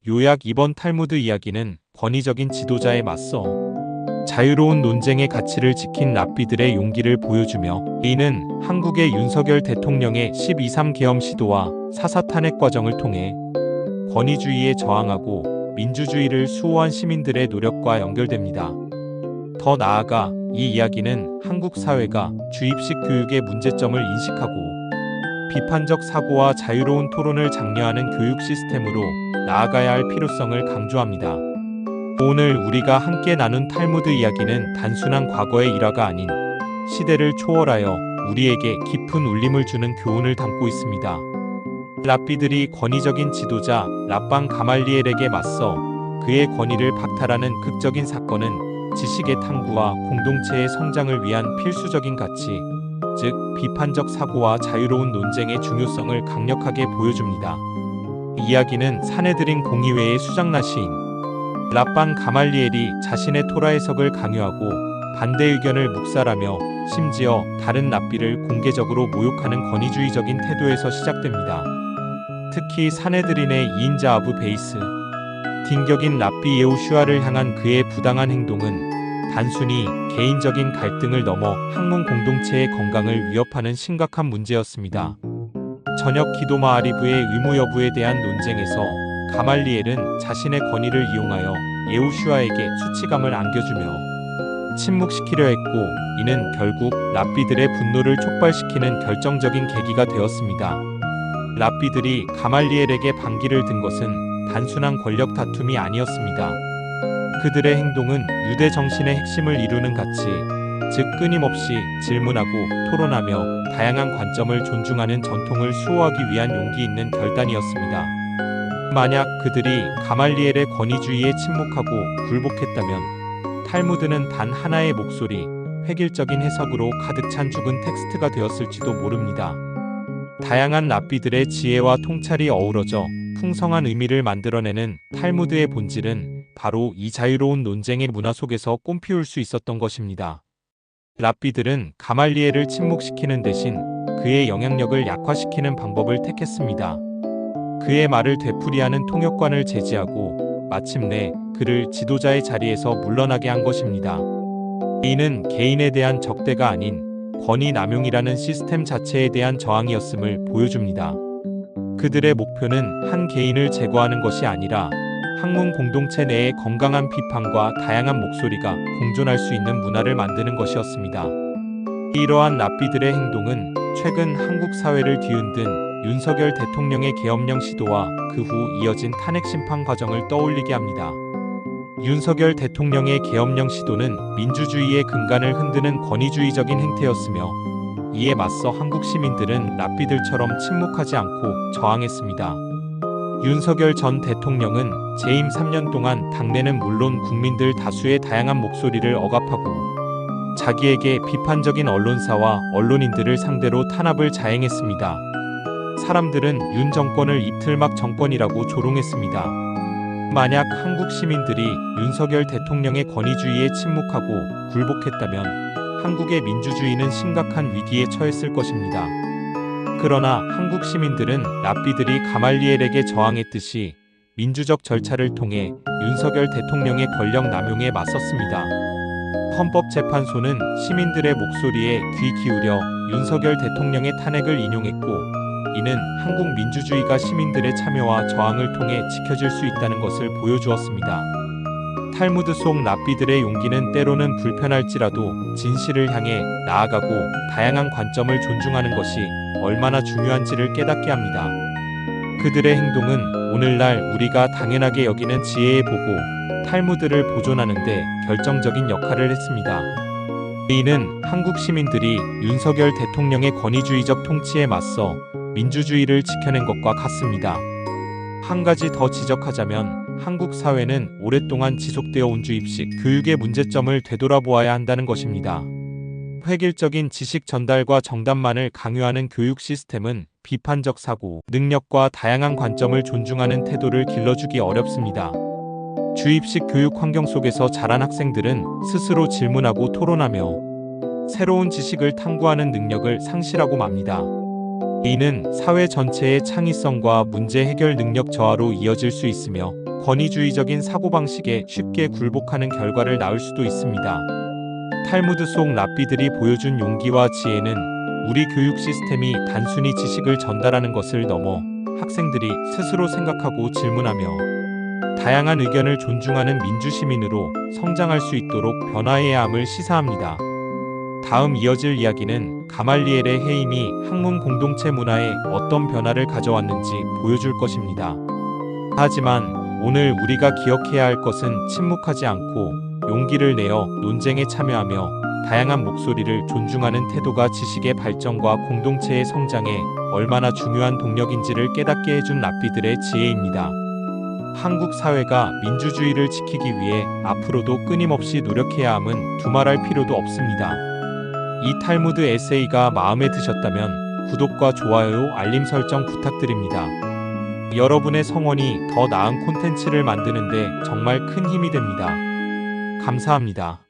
요약 이번 탈무드 이야기는 권위적인 지도자에 맞서 자유로운 논쟁의 가치를 지킨 랍비들의 용기를 보여주며, 이는 한국의 윤석열 대통령의 12.3 계엄 시도와 사사 탄핵 과정을 통해 권위주의에 저항하고 민주주의를 수호한 시민들의 노력과 연결됩니다. 더 나아가 이 이야기는 한국 사회가 주입식 교육의 문제점을 인식하고 비판적 사고와 자유로운 토론을 장려하는 교육 시스템으로 나아가야 할 필요성을 강조합니다. 오늘 우리가 함께 나눈 탈무드 이야기는 단순한 과거의 일화가 아닌 시대를 초월하여 우리에게 깊은 울림을 주는 교훈을 담고 있습니다. 랍비들이 권위적인 지도자 랍방 가말리엘에게 맞서 그의 권위를 박탈하는 극적인 사건은 지식의 탐구와 공동체의 성장을 위한 필수적인 가치, 즉 비판적 사고와 자유로운 논쟁의 중요성을 강력하게 보여줍니다. 이 이야기는 사내들인 공의회의 수장나 시인 랍방 가말리엘이 자신의 토라 해석을 강요하고 반대 의견을 묵살하며 심지어 다른 랍비를 공개적으로 모욕하는 권위주의적인 태도에서 시작됩니다. 특히 사내들인의 2인자 아부 베이스 딘격인 랍비 예호슈아를 향한 그의 부당한 행동은 단순히 개인적인 갈등을 넘어 학문 공동체의 건강을 위협하는 심각한 문제였습니다. 저녁 기도 마아리브의 의무 여부에 대한 논쟁에서 가말리엘은 자신의 권위를 이용하여 예호슈아에게 수치감을 안겨주며 침묵시키려 했고, 이는 결국 랍비들의 분노를 촉발시키는 결정적인 계기가 되었습니다. 랍비들이 가말리엘에게 반기를 든 것은 단순한 권력 다툼이 아니었습니다. 그들의 행동은 유대 정신의 핵심을 이루는 가치, 즉 끊임없이 질문하고 토론하며 다양한 관점을 존중하는 전통을 수호하기 위한 용기 있는 결단이었습니다. 만약 그들이 가말리엘의 권위주의에 침묵하고 굴복했다면 탈무드는 단 하나의 목소리, 획일적인 해석으로 가득 찬 죽은 텍스트가 되었을지도 모릅니다. 다양한 랍비들의 지혜와 통찰이 어우러져 풍성한 의미를 만들어내는 탈무드의 본질은 바로 이 자유로운 논쟁의 문화 속에서 꽃피울 수 있었던 것입니다. 랍비들은 가말리엘을 침묵시키는 대신 그의 영향력을 약화시키는 방법을 택했습니다. 그의 말을 되풀이하는 통역관을 제지하고 마침내 그를 지도자의 자리에서 물러나게 한 것입니다. 이는 개인에 대한 적대가 아닌 권위 남용이라는 시스템 자체에 대한 저항이었음을 보여줍니다. 그들의 목표는 한 개인을 제거하는 것이 아니라 학문 공동체 내의 건강한 비판과 다양한 목소리가 공존할 수 있는 문화를 만드는 것이었습니다. 이러한 랍비들의 행동은 최근 한국 사회를 뒤흔든 윤석열 대통령의 계엄령 시도와 그 후 이어진 탄핵 심판 과정을 떠올리게 합니다. 윤석열 대통령의 계엄령 시도는 민주주의의 근간을 흔드는 권위주의적인 행태였으며, 이에 맞서 한국 시민들은 랍비들처럼 침묵하지 않고 저항했습니다. 윤석열 전 대통령은 재임 3년 동안 당내는 물론 국민들 다수의 다양한 목소리를 억압하고 자기에게 비판적인 언론사와 언론인들을 상대로 탄압을 자행했습니다. 사람들은 윤 정권을 이틀막 정권이라고 조롱했습니다. 만약 한국 시민들이 윤석열 대통령의 권위주의에 침묵하고 굴복했다면 한국의 민주주의는 심각한 위기에 처했을 것입니다. 그러나 한국 시민들은 랍비들이 가말리엘에게 저항했듯이 민주적 절차를 통해 윤석열 대통령의 권력 남용에 맞섰습니다. 헌법재판소는 시민들의 목소리에 귀 기울여 윤석열 대통령의 탄핵을 인용했고, 이는 한국 민주주의가 시민들의 참여와 저항을 통해 지켜질 수 있다는 것을 보여주었습니다. 탈무드 속 랍비들의 용기는 때로는 불편할지라도 진실을 향해 나아가고 다양한 관점을 존중하는 것이 얼마나 중요한지를 깨닫게 합니다. 그들의 행동은 오늘날 우리가 당연하게 여기는 지혜의 보고 탈무드를 보존하는 데 결정적인 역할을 했습니다. 이는 한국 시민들이 윤석열 대통령의 권위주의적 통치에 맞서 민주주의를 지켜낸 것과 같습니다. 한 가지 더 지적하자면 한국 사회는 오랫동안 지속되어 온 주입식 교육의 문제점을 되돌아보아야 한다는 것입니다. 획일적인 지식 전달과 정답만을 강요하는 교육 시스템은 비판적 사고, 능력과 다양한 관점을 존중하는 태도를 길러주기 어렵습니다. 주입식 교육 환경 속에서 자란 학생들은 스스로 질문하고 토론하며 새로운 지식을 탐구하는 능력을 상실하고 맙니다. 이는 사회 전체의 창의성과 문제 해결 능력 저하로 이어질 수 있으며 권위주의적인 사고방식에 쉽게 굴복하는 결과를 낳을 수도 있습니다. 탈무드 속 랍비들이 보여준 용기와 지혜는 우리 교육 시스템이 단순히 지식을 전달하는 것을 넘어 학생들이 스스로 생각하고 질문하며 다양한 의견을 존중하는 민주시민으로 성장할 수 있도록 변화해야 함을 시사합니다. 다음 이어질 이야기는 가말리엘의 해임이 학문 공동체 문화에 어떤 변화를 가져왔는지 보여줄 것입니다. 하지만 오늘 우리가 기억해야 할 것은 침묵하지 않고 용기를 내어 논쟁에 참여하며 다양한 목소리를 존중하는 태도가 지식의 발전과 공동체의 성장에 얼마나 중요한 동력인지를 깨닫게 해준 랍비들의 지혜입니다. 한국 사회가 민주주의를 지키기 위해 앞으로도 끊임없이 노력해야 함은 두말할 필요도 없습니다. 이 탈무드 에세이가 마음에 드셨다면 구독과 좋아요, 알림 설정 부탁드립니다. 여러분의 성원이 더 나은 콘텐츠를 만드는데 정말 큰 힘이 됩니다. 감사합니다.